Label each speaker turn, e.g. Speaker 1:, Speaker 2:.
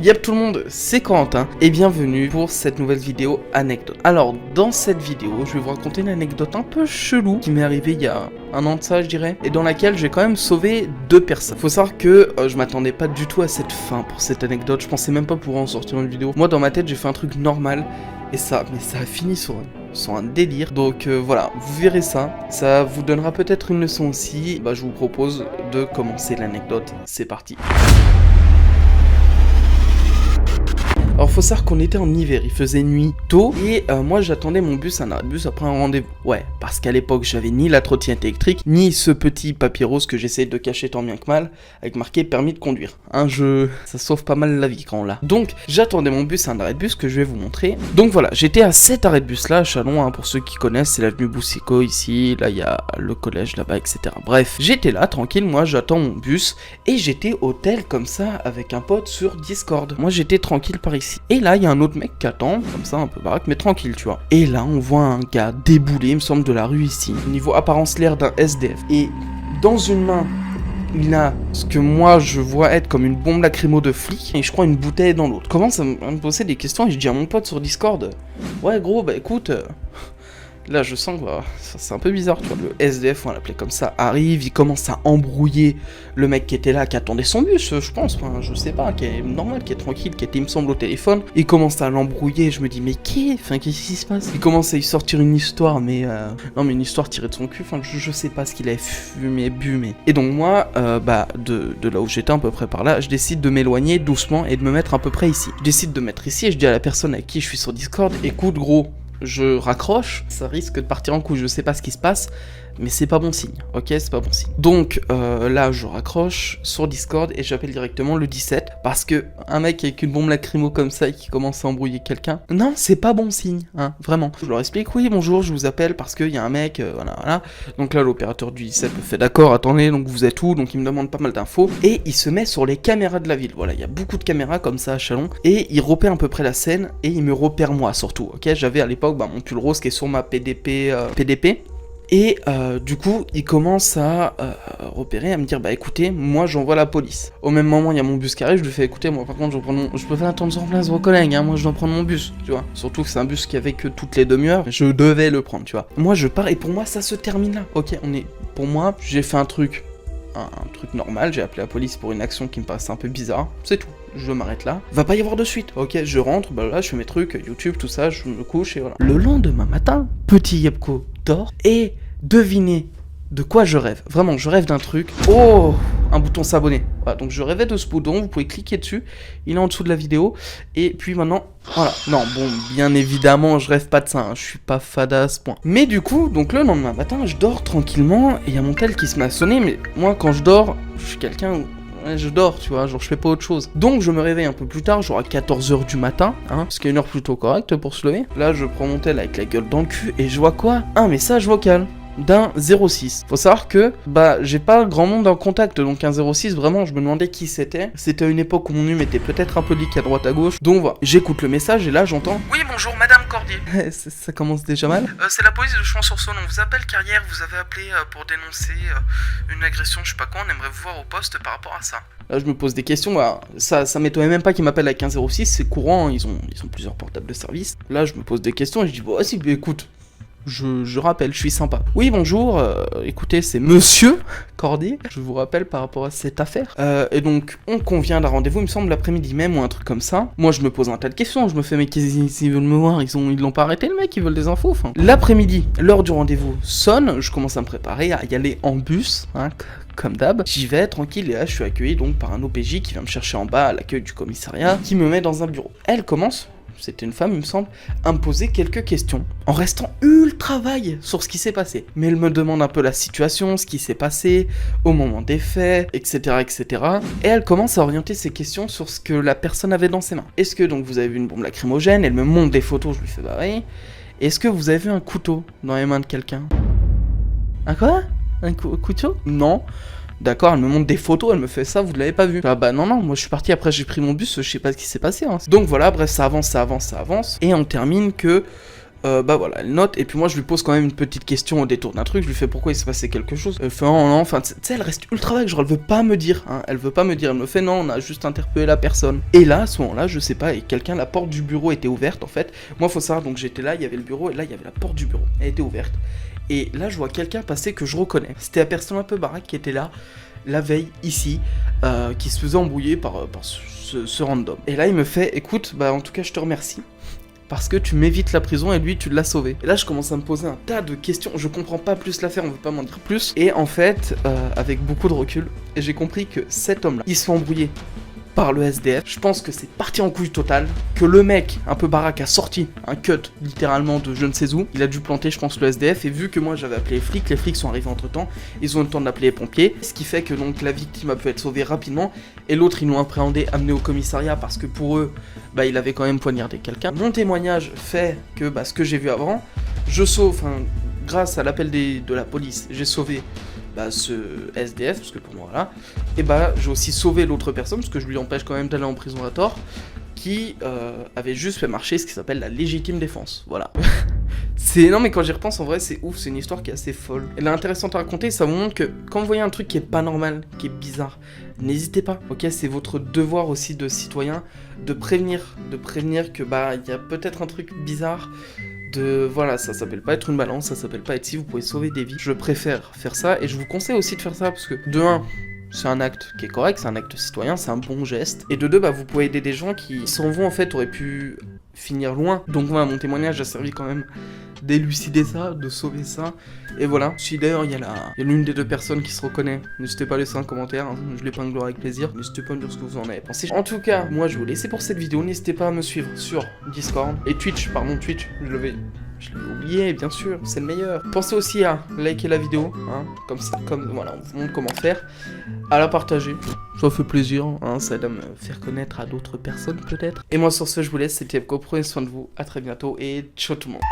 Speaker 1: Yep tout le monde, c'est Corentin et bienvenue pour cette nouvelle vidéo anecdote. Alors dans cette vidéo, je vais vous raconter une anecdote un peu chelou qui m'est arrivée il y a un an de ça je dirais, et dans laquelle j'ai quand même sauvé 2 personnes. Faut savoir que je m'attendais pas du tout à cette fin pour cette anecdote, je pensais même pas pouvoir en sortir une vidéo. Moi dans ma tête j'ai fait un truc normal et ça a fini sur un délire, donc voilà, vous verrez ça vous donnera peut-être une leçon aussi. Je vous propose de commencer l'anecdote, c'est parti. Alors faut savoir qu'on était en hiver, il faisait nuit tôt et moi j'attendais mon bus, un arrêt de bus après un rendez-vous. Ouais, parce qu'à l'époque j'avais ni la trottinette électrique, ni ce petit papier rose que j'essayais de cacher tant bien que mal, avec marqué permis de conduire. Ça sauve pas mal la vie quand on l'a. Donc j'attendais mon bus, un arrêt de bus que je vais vous montrer. Donc voilà, j'étais à cet arrêt de bus là à Chalon, pour ceux qui connaissent, c'est l'avenue Boussico ici, là il y a le collège là-bas, etc. Bref, j'étais là tranquille, moi j'attends mon bus et j'étais au tel comme ça avec un pote sur Discord. Moi j'étais tranquille par ici. Et là, il y a un autre mec qui attend, comme ça, un peu baraque, mais tranquille, tu vois. Et là, on voit un gars débouler, il me semble, de la rue ici. Niveau apparence, l'air d'un SDF. Et dans une main, il a ce que moi, je vois être comme une bombe lacrymo de flic, et je crois une bouteille dans l'autre. Commence à me poser des questions, et je dis à mon pote sur Discord, ouais, gros, écoute... Là je sens que c'est un peu bizarre, tu vois, le SDF, on va l'appeler comme ça, arrive, il commence à embrouiller le mec qui était là, qui attendait son bus, je pense, je sais pas, qui est normal, qui est tranquille, qui était, il me semble, au téléphone. Il commence à l'embrouiller, je me dis, mais qu'est-ce qui se passe? Il commence à y sortir une histoire, mais non, mais une histoire tirée de son cul, je sais pas ce qu'il avait fumé, bu, mais... Et donc moi, de là où j'étais, à peu près par là, je décide de m'éloigner doucement et de me mettre à peu près ici. Je décide de me mettre ici et je dis à la personne avec qui je suis sur Discord, écoute gros, je raccroche, ça risque de partir en couille, je sais pas ce qui se passe, mais c'est pas bon signe, ok, c'est pas bon signe. Donc là je raccroche sur Discord et j'appelle directement le 17, parce que un mec avec une bombe lacrymo comme ça et qui commence à embrouiller quelqu'un, non c'est pas bon signe, hein, vraiment. Je leur explique, oui bonjour, je vous appelle parce qu'il y a un mec, voilà. Donc là l'opérateur du 17 me fait d'accord, attendez, donc vous êtes où? Donc il me demande pas mal d'infos, et il se met sur les caméras de la ville, voilà, il y a beaucoup de caméras comme ça à Chalon, et il repère à peu près la scène, et il me repère moi surtout, ok, j'avais à l'époque mon pull rose qui est sur ma PDP, et du coup il commence à repérer, à me dire écoutez, moi j'envoie la police. Au même moment il y a mon bus qui arrive, je lui fais écoutez, moi par contre je peux pas attendre sur place vos collègues, hein, moi je dois prendre mon bus, tu vois. Surtout que c'est un bus qui avait que toutes les demi-heures, je devais le prendre, tu vois. Moi je pars et pour moi ça se termine là, ok, pour moi j'ai fait un truc normal, j'ai appelé la police pour une action qui me paraissait un peu bizarre, c'est tout. Je m'arrête là, va pas y avoir de suite, ok, je rentre, là je fais mes trucs, YouTube, tout ça, je me couche et voilà. Le lendemain matin, petit Yepko dort et devinez de quoi je rêve. Vraiment, je rêve d'un truc. Oh, un bouton s'abonner. Voilà, donc je rêvais de ce bouton, vous pouvez cliquer dessus, il est en dessous de la vidéo. Et puis maintenant, voilà. Non, bon, bien évidemment, je rêve pas de ça, hein, je suis pas fada à ce point. Mais du coup, donc le lendemain matin, je dors tranquillement, et il y a mon tel qui se met à sonner, mais moi quand je dors, je suis quelqu'un où... je dors, tu vois, genre je fais pas autre chose. Donc je me réveille un peu plus tard, genre à 14h du matin, hein, ce qui est une heure plutôt correcte pour se lever. Là, je prends mon tel avec la gueule dans le cul, et je vois quoi? Un message vocal d'un 06. Faut savoir que, j'ai pas grand monde en contact, donc un 06, vraiment, je me demandais qui c'était. C'était à une époque où mon hume était peut-être un peu leak à droite à gauche. Donc voilà, j'écoute le message et là j'entends « Oui, bonjour, Madame Cordier. » Ça commence déjà mal. C'est la police de Chalon-sur-Saône, on vous appelle car hier vous avez appelé pour dénoncer une agression, je sais pas quoi, on aimerait vous voir au poste par rapport à ça. Là je me pose des questions, ça m'étonnait même pas qu'ils m'appellent avec un 06, c'est courant, hein, ils ont plusieurs portables de service. Là je me pose des questions et je dis « si, écoute, je rappelle, je suis sympa. Oui, bonjour, écoutez, c'est Monsieur Cordier. Je vous rappelle par rapport à cette affaire. Et donc, on convient d'un rendez-vous, il me semble, l'après-midi même ou un truc comme ça. Moi, je me pose un tas de questions. Je me fais, mais s'ils veulent me voir, ils l'ont pas arrêté, le mec, ils veulent des infos. Enfin. L'après-midi, l'heure du rendez-vous sonne. Je commence à me préparer à y aller en bus, hein, comme d'hab. J'y vais tranquille et là, je suis accueilli donc par un OPJ qui vient me chercher en bas à l'accueil du commissariat, qui me met dans un bureau. Elle commence. C'était une femme, il me semble, à me poser quelques questions, en restant ultra vague sur ce qui s'est passé. Mais elle me demande un peu la situation, ce qui s'est passé, au moment des faits, etc., etc. Et elle commence à orienter ses questions sur ce que la personne avait dans ses mains. Est-ce que donc vous avez vu une bombe lacrymogène? Elle me montre des photos, je lui fais oui. Est-ce que vous avez vu un couteau dans les mains de quelqu'un? Un quoi? Un couteau? Non. D'accord, elle me montre des photos, elle me fait ça, vous ne l'avez pas vu. Non, moi je suis parti, après j'ai pris mon bus, je sais pas ce qui s'est passé. Hein. Donc voilà, bref, ça avance, et on termine que Bah voilà, elle note, et puis moi je lui pose quand même une petite question au détour d'un truc, je lui fais pourquoi il s'est passé quelque chose. Elle fait oh non, enfin tu sais, elle reste ultra vague, genre elle veut pas me dire, hein, elle veut pas me dire, elle me fait non, on a juste interpellé la personne. Et là, à ce moment-là, je sais pas, et quelqu'un, la porte du bureau était ouverte en fait. Moi faut savoir, donc j'étais là, il y avait le bureau, et là il y avait la porte du bureau, elle était ouverte. Et là je vois quelqu'un passer que je reconnais. C'était la personne un peu baraque qui était là la veille ici, qui se faisait embrouiller par ce random. Et là il me fait écoute, bah en tout cas je te remercie. Parce que tu m'évites la prison et lui tu l'as sauvé. Et là je commence à me poser un tas de questions, je comprends pas plus l'affaire, on veut pas m'en dire plus. Et en fait, avec beaucoup de recul, j'ai compris que cet homme là, il se fait embrouiller par le SDF. Je pense que c'est parti en couille totale, que le mec un peu baraque a sorti un cut littéralement de je ne sais où, il a dû planter je pense le SDF, et vu que moi j'avais appelé les flics sont arrivés entre temps, ils ont eu le temps d'appeler les pompiers, ce qui fait que donc la victime a pu être sauvée rapidement, et l'autre ils l'ont appréhendé, amené au commissariat parce que pour eux, bah il avait quand même poignardé quelqu'un. Mon témoignage fait que bah ce que j'ai vu avant, je sauve, enfin grâce à l'appel de la police, j'ai sauvé bah, ce SDF, parce que pour moi, voilà, et bah, j'ai aussi sauvé l'autre personne, parce que je lui empêche quand même d'aller en prison à tort, qui avait juste fait marcher ce qui s'appelle la légitime défense, voilà. Non mais quand j'y repense, en vrai, c'est ouf, c'est une histoire qui est assez folle. Elle est intéressante à raconter, ça vous montre que quand vous voyez un truc qui est pas normal, qui est bizarre, n'hésitez pas, ok, c'est votre devoir aussi de citoyen de prévenir que bah, il y a peut-être un truc bizarre, voilà, ça s'appelle pas être une balance, ça s'appelle pas être si, vous pouvez sauver des vies. Je préfère faire ça, et je vous conseille aussi de faire ça, parce que de 1, c'est un acte qui est correct, c'est un acte citoyen, c'est un bon geste, et de 2, bah vous pouvez aider des gens qui, sans vous en fait, auraient pu finir loin. Donc voilà, mon témoignage a servi quand même d'élucider ça, de sauver ça, et voilà. Si d'ailleurs il y a l'une des deux personnes qui se reconnaît, n'hésitez pas à laisser un commentaire, hein, je l'épinglerai avec plaisir, n'hésitez pas à me dire ce que vous en avez pensé. En tout cas, moi je vais vous laisser pour cette vidéo, n'hésitez pas à me suivre sur Discord, et Twitch, je l'avais oublié, bien sûr, c'est le meilleur. Pensez aussi à liker la vidéo, hein, voilà, on vous montre comment faire, à la partager, ça fait plaisir, hein, ça aide à me faire connaître à d'autres personnes peut-être. Et moi sur ce, je vous laisse, c'était Epco, prenez soin de vous, à très bientôt, et ciao tout le monde.